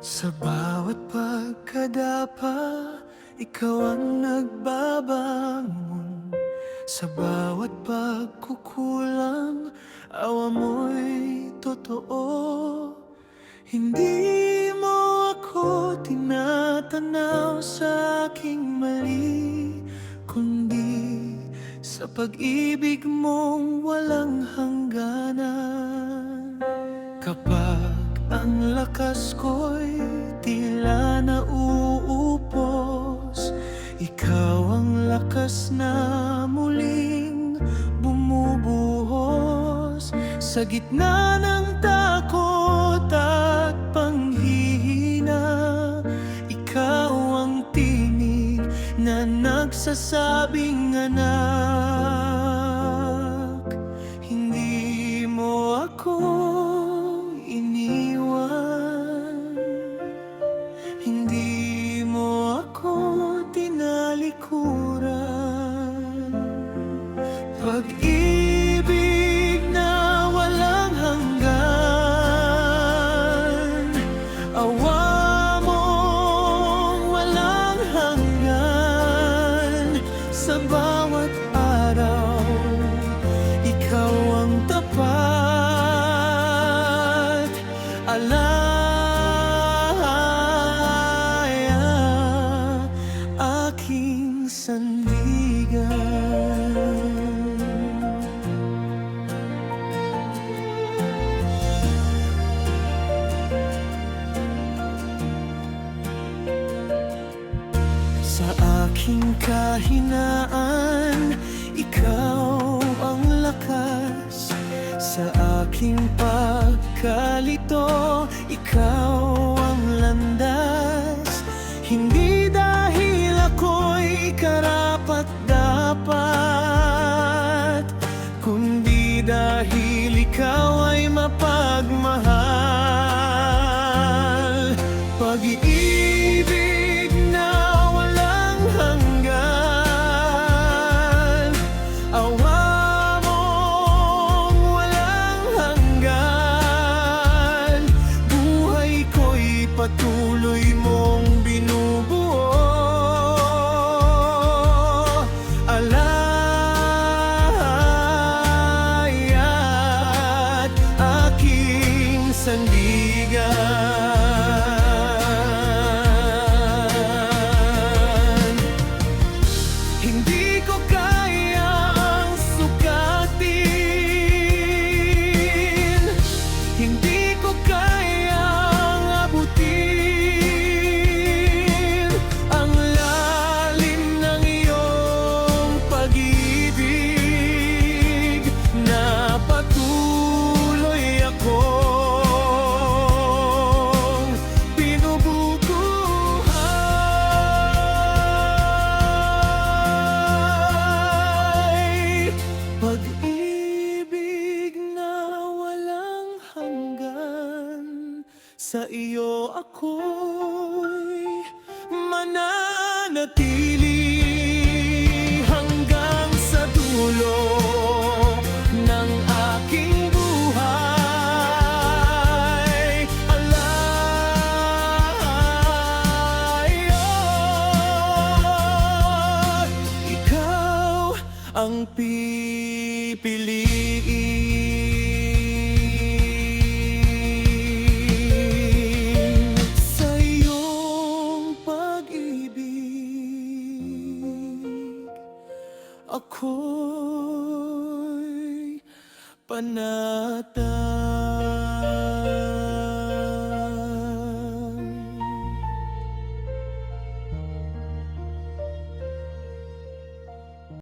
Sa bawat pagkadapa, ikaw ang nagbabangon. Sa bawat pagkukulang, awa mo'y totoo. Hindi mo ako tinatanaw sa aking mali, kundi sa pag-ibig mong walang hangganan. Kapag ang lakas ko'y tila nauupos, ikaw ang lakas na muling bumubuhos. Sa gitna ng takot at panghihina, ikaw ang tinig na nagsasabing anak. Hindi mo ako iniwan, hindi mo ako tinalikuran. Pag-ibig na walang hanggan, awa mong walang hanggan. Sa bawat araw, ikaw ang tapat, alaya, aking sandigan. Sa aking kahinaan, ikaw ang lakas. Sa aking pagkalito, ikaw ang landas. Hindi dahil ako'y karapat-dapat, kundi dahil ikaw ay mapagmahal. Pag-ibig na walang hanggan, awa mong walang hanggan. Buhay ko'y patuloy mong binubuo, alaya't aking sandigan. Hindi ko kayang sukatin, hindi ko kayang abutin ang lalim ng iyong pag-ibig na patuloy akong binububuhay. Pag-ibig na walang hanggan, sa iyo ako'y mananatili hanggang sa dulo ng aking buhay. Alaya, ikaw ang pipiliin. Sa iyong pag-ibig, ako'y panatag.